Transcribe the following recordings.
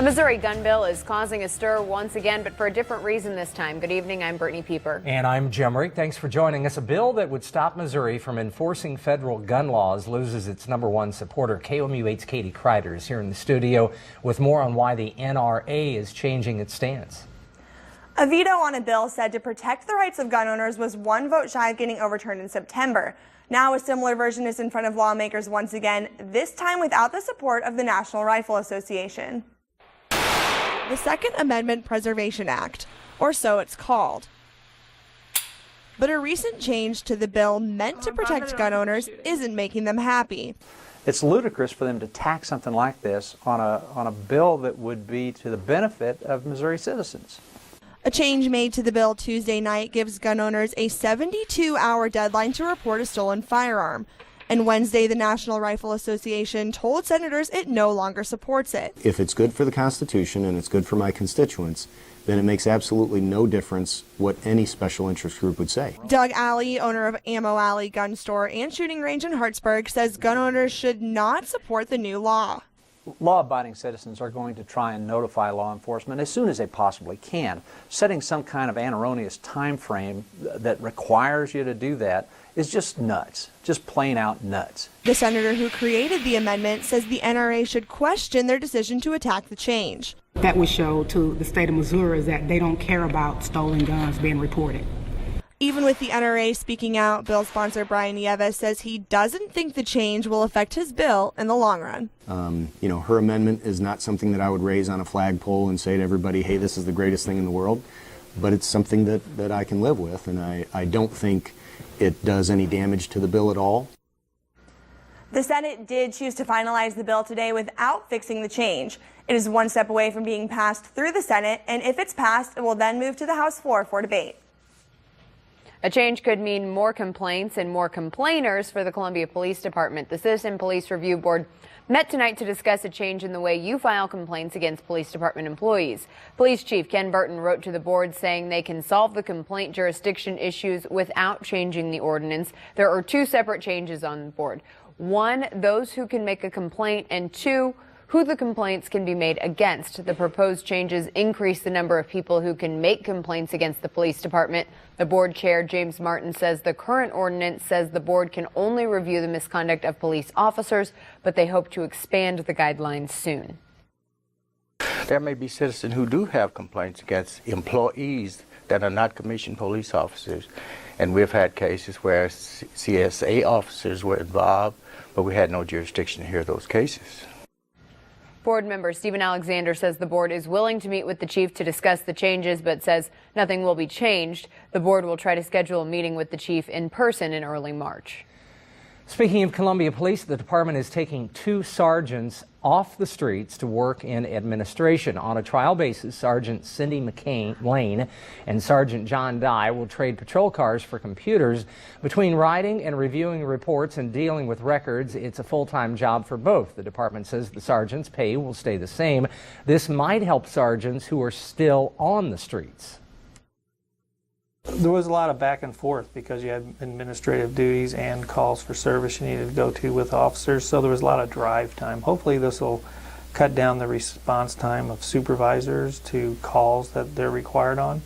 A Missouri gun bill is causing a stir once again, but for a different reason this time. Good evening, I'm Brittany Pieper. And I'm Jim Rick. Thanks for joining us. A bill that would stop Missouri from enforcing federal gun laws loses its #1 supporter. KOMU 8's Katie Kreider is here in the studio with more on why the NRA is changing its stance. A veto on a bill said to protect the rights of gun owners was one vote shy of getting overturned in September. Now a similar version is in front of lawmakers once again, this time without the support of the National Rifle Association. The Second Amendment Preservation Act, or so it's called. But a recent change to the bill meant to protect gun owners isn't making them happy. It's ludicrous for them to tack something like this on a bill that would be to the benefit of Missouri citizens. A change made to the bill Tuesday night gives gun owners a 72-hour deadline to report a stolen firearm. And Wednesday, the National Rifle Association told senators it no longer supports it. If it's good for the Constitution and it's good for my constituents, then it makes absolutely no difference what any special interest group would say. Doug Alley, owner of Ammo Alley Gun Store and Shooting Range in Hartsburg, says gun owners should not support the new law. Law-abiding citizens are going to try and notify law enforcement as soon as they possibly can. Setting some kind of erroneous time frame that requires you to do that is just nuts, just plain out nuts. The senator who created the amendment says the NRA should question their decision to attack the change. That would show to the state of Missouri that they don't care about stolen guns being reported. Even with the NRA speaking out, bill sponsor Brian Nieves says he doesn't think the change will affect his bill in the long run. Her amendment is not something that I would raise on a flagpole and say to everybody, hey, this is the greatest thing in the world. But it's something that I can live with, and I don't think it does any damage to the bill at all. The Senate did choose to finalize the bill today without fixing the change. It is one step away from being passed through the Senate, and if it's passed, it will then move to the House floor for debate. A change could mean more complaints and more complainers for the Columbia Police Department. The Citizen Police Review Board met tonight to discuss a change in the way you file complaints against police department employees. Police Chief Ken Burton wrote to the board saying they can solve the complaint jurisdiction issues without changing the ordinance. There are two separate changes on the board. One, those who can make a complaint, and two, who the complaints can be made against. The proposed changes increase the number of people who can make complaints against the police department. The board chair, James Martin, says the current ordinance says the board can only review the misconduct of police officers, but they hope to expand the guidelines soon. There may be citizens who do have complaints against employees that are not commissioned police officers. And we've had cases where CSA officers were involved, but we had no jurisdiction to hear those cases. Board member Stephen Alexander says the board is willing to meet with the chief to discuss the changes, but says nothing will be changed. The board will try to schedule a meeting with the chief in person in early March. Speaking of Columbia Police, the department is taking 2 sergeants off the streets to work in administration. On a trial basis, Sergeant Cindy Lane and Sergeant John Dye will trade patrol cars for computers. Between writing and reviewing reports and dealing with records, it's a full-time job for both. The department says the sergeants' pay will stay the same. This might help sergeants who are still on the streets. There was a lot of back and forth because you had administrative duties and calls for service you needed to go to with officers, so there was a lot of drive time. Hopefully this will cut down the response time of supervisors to calls that they're required on.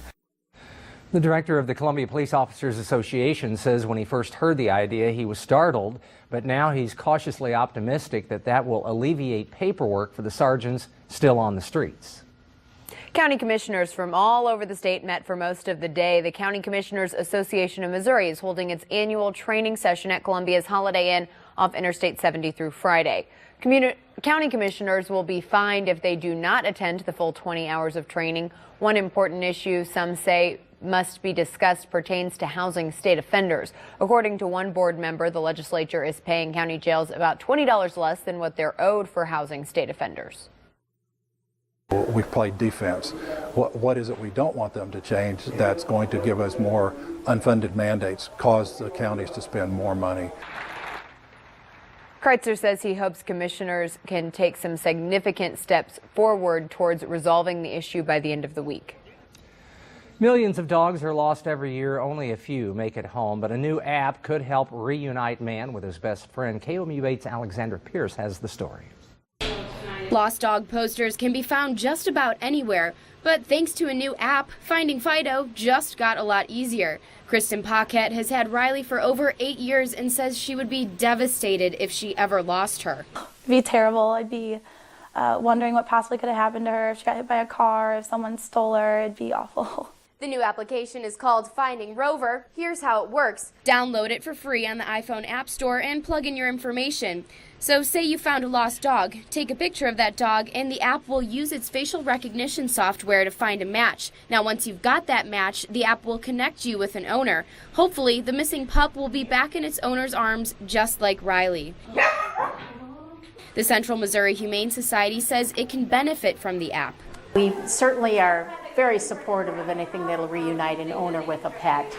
The director of the Columbia Police Officers Association says when he first heard the idea he was startled, but now he's cautiously optimistic that that will alleviate paperwork for the sergeants still on the streets. County commissioners from all over the state met for most of the day. The County Commissioners Association of Missouri is holding its annual training session at Columbia's Holiday Inn off Interstate 70 through Friday. County commissioners will be fined if they do not attend the full 20 hours of training. One important issue some say must be discussed pertains to housing state offenders. According to one board member, the legislature is paying county jails about $20 less than what they're owed for housing state offenders. We play defense. What is it we don't want them to change that's going to give us more unfunded mandates, cause the counties to spend more money? Kreitzer says he hopes commissioners can take some significant steps forward towards resolving the issue by the end of the week. Millions of dogs are lost every year. Only a few make it home, but a new app could help reunite man with his best friend. KOMU 8's Alexandra Pierce has the story. Lost dog posters can be found just about anywhere, but thanks to a new app, finding Fido just got a lot easier. Kristen Paquette has had Riley for over 8 years and says she would be devastated if she ever lost her. It'd be terrible. I'd be wondering what possibly could have happened to her, if she got hit by a car, if someone stole her. It'd be awful. The new application is called Finding Rover. Here's how it works. Download it for free on the iPhone App Store and plug in your information. So say you found a lost dog, take a picture of that dog, and the app will use its facial recognition software to find a match. Now, once you've got that match, the app will connect you with an owner. Hopefully, the missing pup will be back in its owner's arms, just like Riley. The Central Missouri Humane Society says it can benefit from the app. We certainly are very supportive of anything that'll reunite an owner with a pet.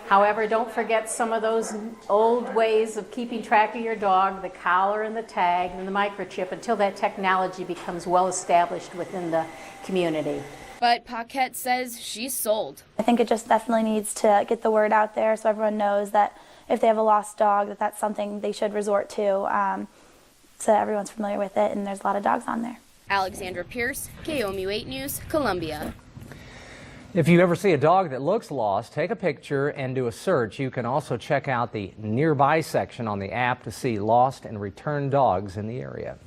However, don't forget some of those old ways of keeping track of your dog, the collar and the tag and the microchip, until that technology becomes well established within the community. But Paquette says she's sold. I think it just definitely needs to get the word out there so everyone knows that if they have a lost dog, that that's something they should resort to, so everyone's familiar with it, and there's a lot of dogs on there. Alexandra Pierce, KOMU 8 News, Columbia. If you ever see a dog that looks lost, take a picture and do a search. You can also check out the nearby section on the app to see lost and returned dogs in the area.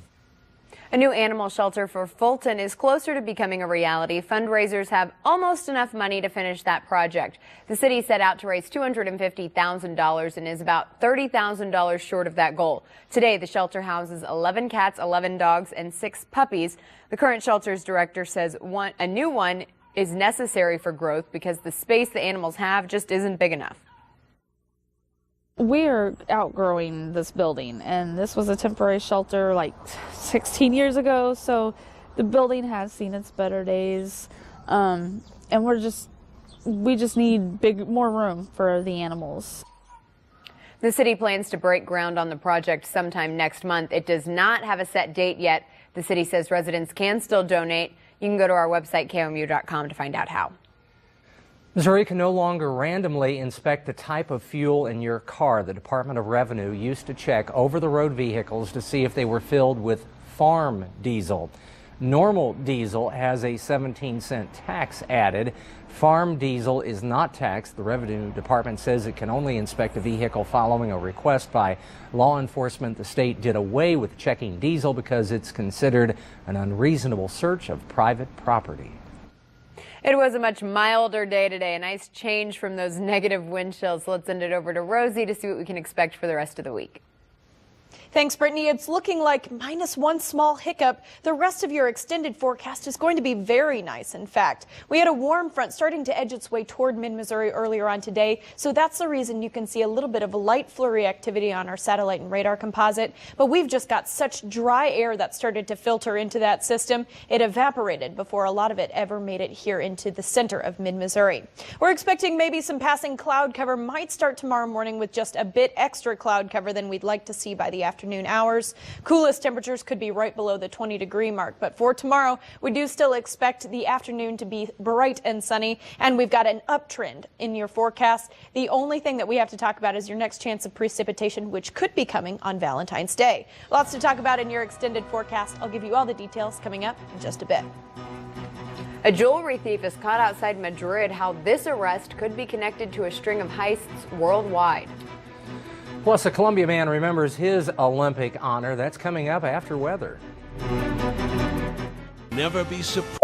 A new animal shelter for Fulton is closer to becoming a reality. Fundraisers have almost enough money to finish that project. The city set out to raise $250,000 and is about $30,000 short of that goal. Today, the shelter houses 11 cats, 11 dogs, and 6 puppies. The current shelter's director says a new one is necessary for growth because the space the animals have just isn't big enough. We're outgrowing this building, and this was a temporary shelter like 16 years ago, so the building has seen its better days, and we just need more room for the animals. The city plans to break ground on the project sometime next month. It does not have a set date yet. The city says residents can still donate. You can go to our website, KOMU.com, to find out how. Missouri can no longer randomly inspect the type of fuel in your car. The Department of Revenue used to check over-the-road vehicles to see if they were filled with farm diesel. Normal diesel has a 17-cent tax added. Farm diesel is not taxed. The Revenue Department says it can only inspect a vehicle following a request by law enforcement. The state did away with checking diesel because it's considered an unreasonable search of private property. It was a much milder day today, a nice change from those negative wind chills. Let's send it over to Rosie to see what we can expect for the rest of the week. Thanks, Brittany. It's looking like -1 small hiccup. The rest of your extended forecast is going to be very nice. In fact, we had a warm front starting to edge its way toward mid-Missouri earlier on today, so that's the reason you can see a little bit of a light flurry activity on our satellite and radar composite. But we've just got such dry air that started to filter into that system. It evaporated before a lot of it ever made it here into the center of mid-Missouri. We're expecting maybe some passing cloud cover might start tomorrow morning with just a bit extra cloud cover than we'd like to see by the afternoon hours. Coolest temperatures could be right below the 20-degree mark. But for tomorrow, we do still expect the afternoon to be bright and sunny, and we've got an uptrend in your forecast. The only thing that we have to talk about is your next chance of precipitation, which could be coming on Valentine's Day. Lots to talk about in your extended forecast. I'll give you all the details coming up in just a bit. A jewelry thief is caught outside Madrid. How this arrest could be connected to a string of heists worldwide. Plus, a Columbia man remembers his Olympic honor. That's coming up after weather. Never be surprised.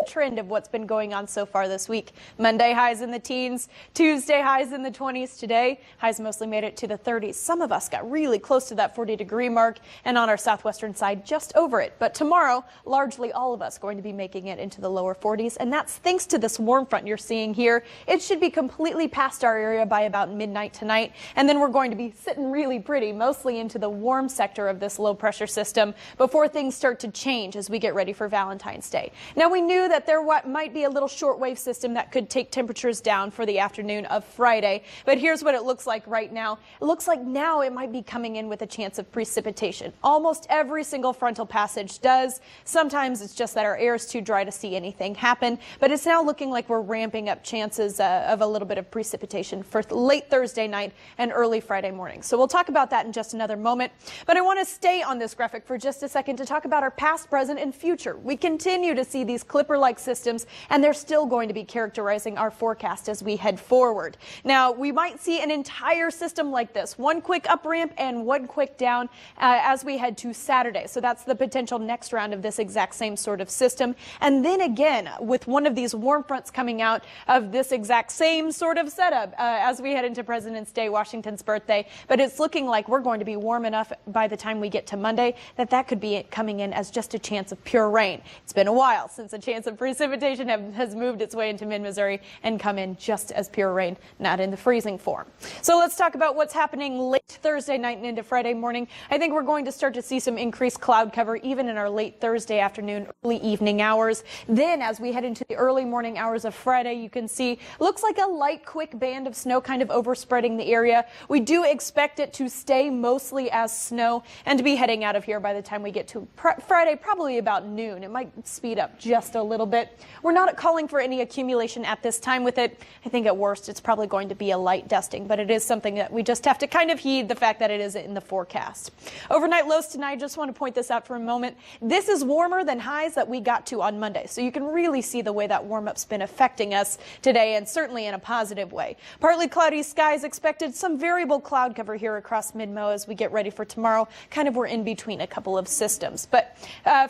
Trend of what's been going on so far this week. Monday highs in the teens, Tuesday highs in the 20s. Today highs mostly made it to the 30s. Some of us got really close to that 40-degree mark, and on our southwestern side just over it. But tomorrow, largely all of us going to be making it into the lower 40s, and that's thanks to this warm front you're seeing here. It should be completely past our area by about midnight tonight, and then we're going to be sitting really pretty mostly into the warm sector of this low pressure system before things start to change as we get ready for Valentine's Day. Now, we knew that that there might be a little shortwave system that could take temperatures down for the afternoon of Friday. But here's what it looks like right now. It looks like now it might be coming in with a chance of precipitation. Almost every single frontal passage does. Sometimes it's just that our air is too dry to see anything happen, but it's now looking like we're ramping up chances of a little bit of precipitation for late Thursday night and early Friday morning. So we'll talk about that in just another moment. But I want to stay on this graphic for just a second to talk about our past, present, and future. We continue to see these Clipper-like systems, and they're still going to be characterizing our forecast as we head forward. Now, we might see an entire system like this, one quick up ramp and one quick down as we head to Saturday. So that's the potential next round of this exact same sort of system. And then again, with one of these warm fronts coming out of this exact same sort of setup as we head into President's Day, Washington's birthday. But it's looking like we're going to be warm enough by the time we get to Monday that could be coming in as just a chance of pure rain. It's been a while since a chance of precipitation has moved its way into mid-Missouri and come in just as pure rain, not in the freezing form. So let's talk about what's happening late Thursday night and into Friday morning. I think we're going to start to see some increased cloud cover even in our late Thursday afternoon, early evening hours. Then as we head into the early morning hours of Friday, you can see looks like a light, quick band of snow kind of overspreading the area. We do expect it to stay mostly as snow and to be heading out of here by the time we get to Friday, probably about noon. It might speed up just a little bit. We're not calling for any accumulation at this time with it. I think at worst it's probably going to be a light dusting, but it is something that we just have to kind of heed the fact that it is in the forecast. Overnight lows tonight, just want to point this out for a moment. This is warmer than highs that we got to on Monday, so you can really see the way that warm-up's been affecting us today, and certainly in a positive way. Partly cloudy skies expected, some variable cloud cover here across mid-Mo as we get ready for tomorrow. Kind of we're in between a couple of systems. But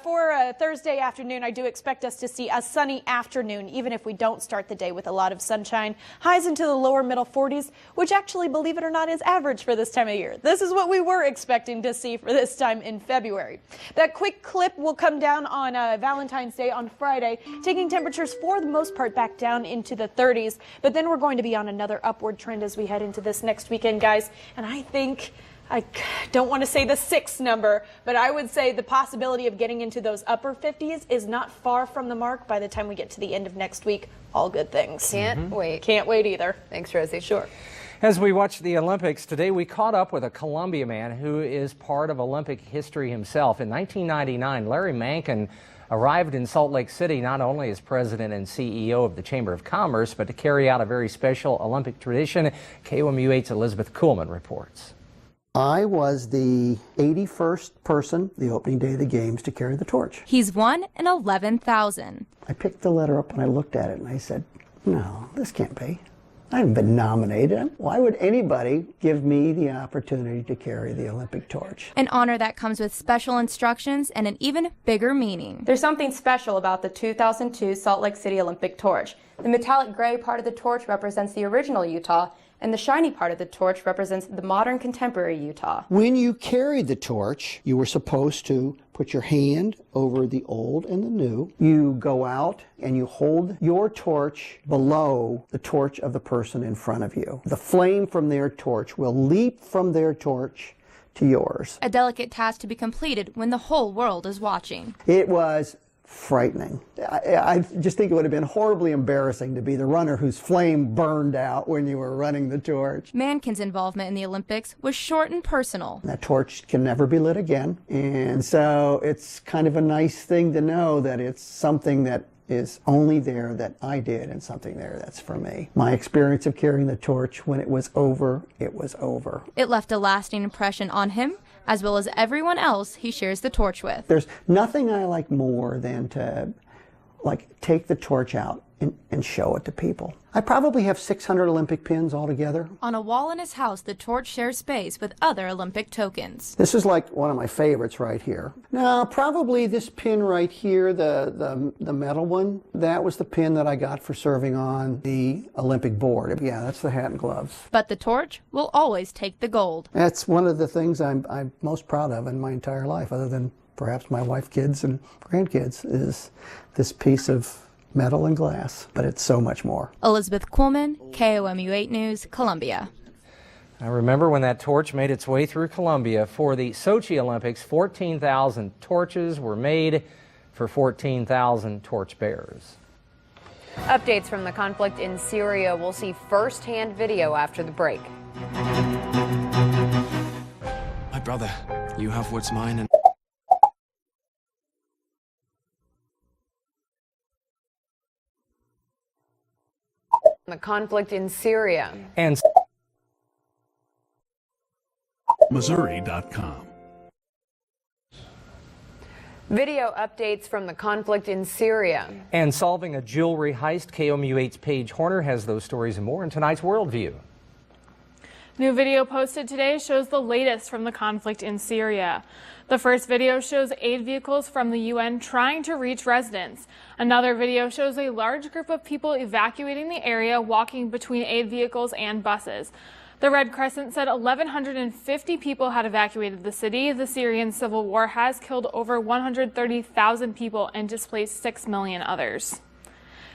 for Thursday afternoon, I do expect us to see a sunny afternoon, even if we don't start the day with a lot of sunshine. Highs into the lower middle 40s, which actually, believe it or not, is average for this time of year. This is what we were expecting to see for this time in February. That quick clip will come down on Valentine's Day on Friday, taking temperatures for the most part back down into the 30s. But then we're going to be on another upward trend as we head into this next weekend, guys. And I don't want to say the 6 number, but I would say the possibility of getting into those upper 50s is not far from the mark by the time we get to the end of next week. All good things. Can't wait. Can't wait either. Thanks, Rosie. Sure. As we watch the Olympics today, we caught up with a Columbia man who is part of Olympic history himself. In 1999, Larry Mankin arrived in Salt Lake City not only as president and CEO of the Chamber of Commerce, but to carry out a very special Olympic tradition. KOMU8's Elizabeth Kuhlman reports. I was the 81st person, the opening day of the games, to carry the torch. He's 1 in 11,000. I picked the letter up and I looked at it and I said, no, this can't be. I haven't been nominated. Why would anybody give me the opportunity to carry the Olympic torch? An honor that comes with special instructions and an even bigger meaning. There's something special about the 2002 Salt Lake City Olympic torch. The metallic gray part of the torch represents the original Utah, and the shiny part of the torch represents the modern contemporary Utah. When you carried the torch, you were supposed to put your hand over the old and the new. You go out and you hold your torch below the torch of the person in front of you. The flame from their torch will leap from their torch to yours. A delicate task to be completed when the whole world is watching. It was frightening. I just think it would have been horribly embarrassing to be the runner whose flame burned out when you were running the torch. Mankin's involvement in the Olympics was short and personal. That torch can never be lit again, and so it's kind of a nice thing to know that it's something that is only there that I did and something there that's for me. My experience of carrying the torch, when it was over, it was over. It left a lasting impression on him, as well as everyone else he shares the torch with. There's nothing I like more than to take the torch out and show it to people. I probably have 600 Olympic pins altogether. On a wall in his house, the torch shares space with other Olympic tokens. This is like one of my favorites right here. Now, probably this pin right here, the metal one, that was the pin that I got for serving on the Olympic board. Yeah, that's the hat and gloves. But the torch will always take the gold. That's one of the things I'm most proud of in my entire life, other than perhaps my wife, kids, and grandkids, is this piece of metal and glass, but it's so much more. Elizabeth Kuhlman, KOMU8 News, Columbia. I remember when that torch made its way through Columbia. For the Sochi Olympics, 14,000 torches were made for 14,000 torch bearers. Updates from the conflict in Syria. We'll see first-hand video after the break. My brother, you have what's mine and... The conflict in Syria. And Missouri.com. Video updates from the conflict in Syria. And solving a jewelry heist, KOMU8's Paige Horner has those stories and more in tonight's Worldview. New video posted today shows the latest from the conflict in Syria. The first video shows aid vehicles from the UN trying to reach residents. Another video shows a large group of people evacuating the area, walking between aid vehicles and buses. The Red Crescent said 1,150 people had evacuated the city. The Syrian civil war has killed over 130,000 people and displaced 6 million others.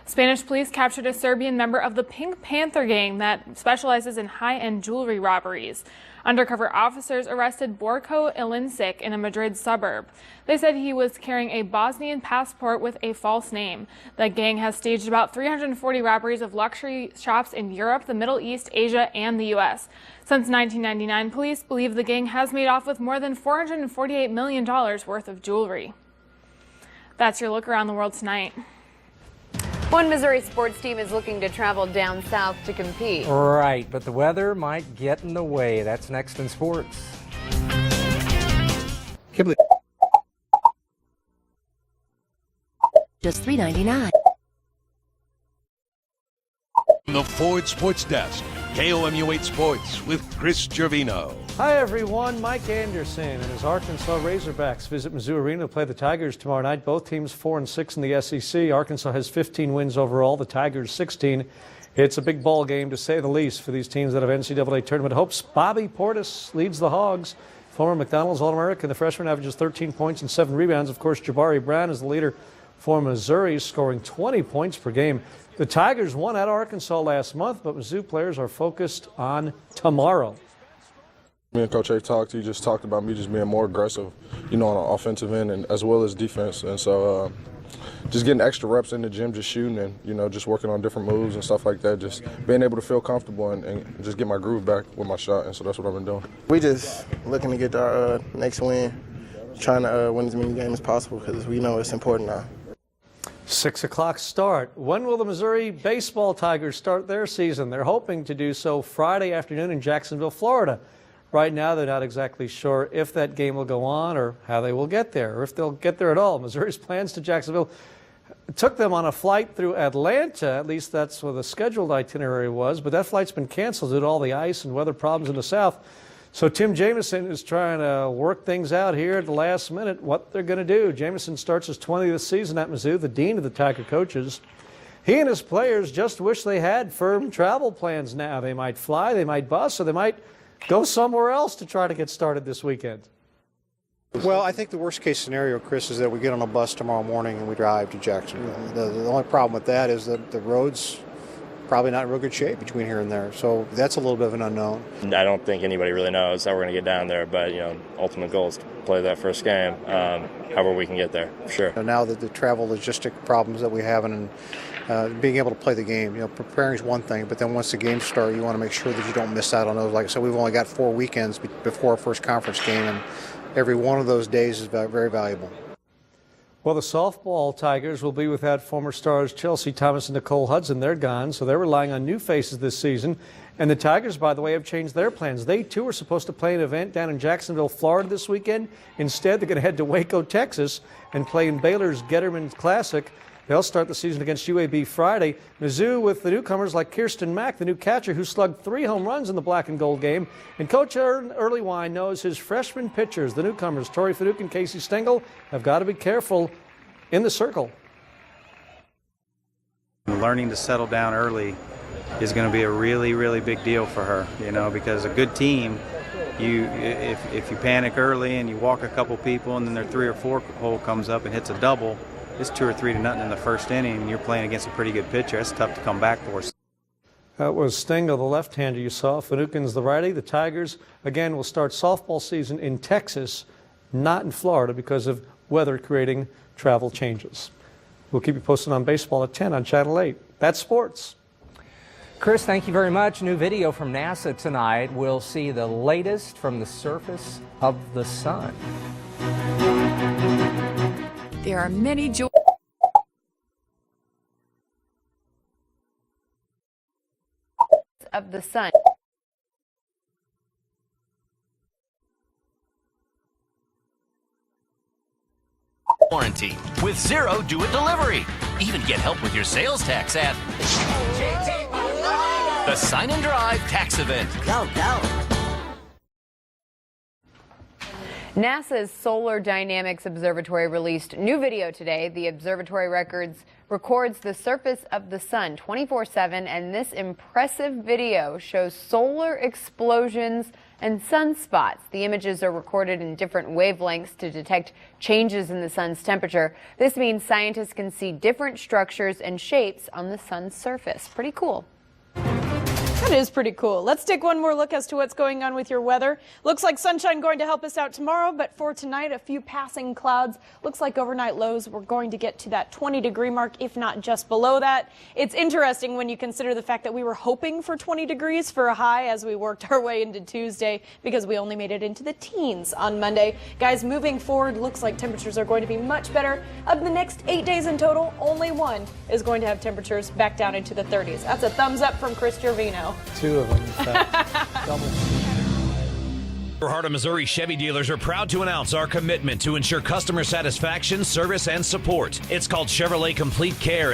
Spanish police captured a Serbian member of the Pink Panther gang that specializes in high-end jewelry robberies. Undercover officers arrested Borko Ilincic in a Madrid suburb. They said he was carrying a Bosnian passport with a false name. The gang has staged about 340 robberies of luxury shops in Europe, the Middle East, Asia, and the U.S. Since 1999, police believe the gang has made off with more than $448 million worth of jewelry. That's your look around the world tonight. One Missouri sports team is looking to travel down south to compete. Right, but the weather might get in the way. That's next in sports. Just $3.99. The Ford Sports Desk, KOMU8 Sports with Chris Gervino. Hi everyone, Mike Anderson and his Arkansas Razorbacks visit Mizzou Arena to play the Tigers tomorrow night. Both teams 4-6 in the SEC. Arkansas has 15 wins overall, the Tigers 16. It's a big ball game to say the least for these teams that have NCAA tournament hopes. Bobby Portis leads the Hogs. Former McDonald's All-American, the freshman averages 13 points and 7 rebounds. Of course, Jabari Brown is the leader for Missouri, scoring 20 points per game. The Tigers won at Arkansas last month, but Mizzou players are focused on tomorrow. Me and Coach A just talked about me just being more aggressive, on the offensive end and as well as defense. And so just getting extra reps in the gym, just shooting and, just working on different moves and stuff like that, just being able to feel comfortable and just get my groove back with my shot. And so that's what I've been doing. We just looking to get our next win, trying to win as many games as possible because we know it's important now. 6 o'clock start. When will the Missouri baseball Tigers start their season? They're hoping to do so Friday afternoon in Jacksonville, Florida. Right now, they're not exactly sure if that game will go on or how they will get there, or if they'll get there at all. Missouri's plans to Jacksonville took them on a flight through Atlanta. At least that's what the scheduled itinerary was, but that flight's been canceled due to all the ice and weather problems in the south. So Tim Jamison is trying to work things out here at the last minute, what they're going to do. Jamison starts his 20th season at Mizzou, the dean of the Tiger coaches. He and his players just wish they had firm travel plans now. They might fly, they might bus, or they might go somewhere else to try to get started this weekend. Well, I think the worst case scenario, Chris, is that we get on a bus tomorrow morning and we drive to Jacksonville. The only problem with that is that the roads probably not in real good shape between here and there. So that's a little bit of an unknown. I don't think anybody really knows how we're going to get down there, but ultimate goal is to play that first game, however we can get there, for sure. Now that the travel logistic problems that we have and being able to play the game, preparing is one thing, but then once the games start, you want to make sure that you don't miss out on those. Like I said, we've only got 4 weekends before our first conference game, and every one of those days is very valuable. Well, the softball Tigers will be without former stars Chelsea Thomas and Nicole Hudson. They're gone, so they're relying on new faces this season. And the Tigers, by the way, have changed their plans. They, too, were supposed to play an event down in Jacksonville, Florida this weekend. Instead, they're going to head to Waco, Texas, and play in Baylor's Getterman Classic. They'll start the season against UAB Friday. Mizzou with the newcomers like Kirsten Mack, the new catcher who slugged 3 home runs in the black and gold game. And Coach Early Wine knows his freshman pitchers, the newcomers, Tori Faduk and Casey Stengel, have got to be careful in the circle. Learning to settle down early is going to be a really, really big deal for her, because a good team, if you panic early and you walk a couple people and then their 3 or 4 hole comes up and hits a double, it's 2 or 3 to nothing in the first inning, and you're playing against a pretty good pitcher. That's tough to come back for. That was Stengel, the left-hander you saw. Finucane's the righty. The Tigers, again, will start softball season in Texas, not in Florida, because of weather creating travel changes. We'll keep you posted on baseball at 10 on Channel 8. That's sports. Chris, thank you very much. New video from NASA tonight. We'll see the latest from the surface of the sun. There are many joys of the sun. Warranty with Zero Do It Delivery. Even get help with your sales tax at the Sign and Drive Tax Event. Go, go. NASA's Solar Dynamics Observatory released new video today. The observatory records the surface of the sun 24/7, and this impressive video shows solar explosions and sunspots. The images are recorded in different wavelengths to detect changes in the sun's temperature. This means scientists can see different structures and shapes on the sun's surface. Pretty cool. That is pretty cool. Let's take one more look as to what's going on with your weather. Looks like sunshine going to help us out tomorrow, but for tonight, a few passing clouds. Looks like overnight lows, we're going to get to that 20-degree mark, if not just below that. It's interesting when you consider the fact that we were hoping for 20 degrees for a high as we worked our way into Tuesday, because we only made it into the teens on Monday. Guys, moving forward, looks like temperatures are going to be much better. Of the next 8 days in total, only one is going to have temperatures back down into the 30s. That's a thumbs up from Chris Gervino. 2 of them, in fact. Double. Heart of Missouri Chevy dealers are proud to announce our commitment to ensure customer satisfaction, service, and support. It's called Chevrolet Complete Care.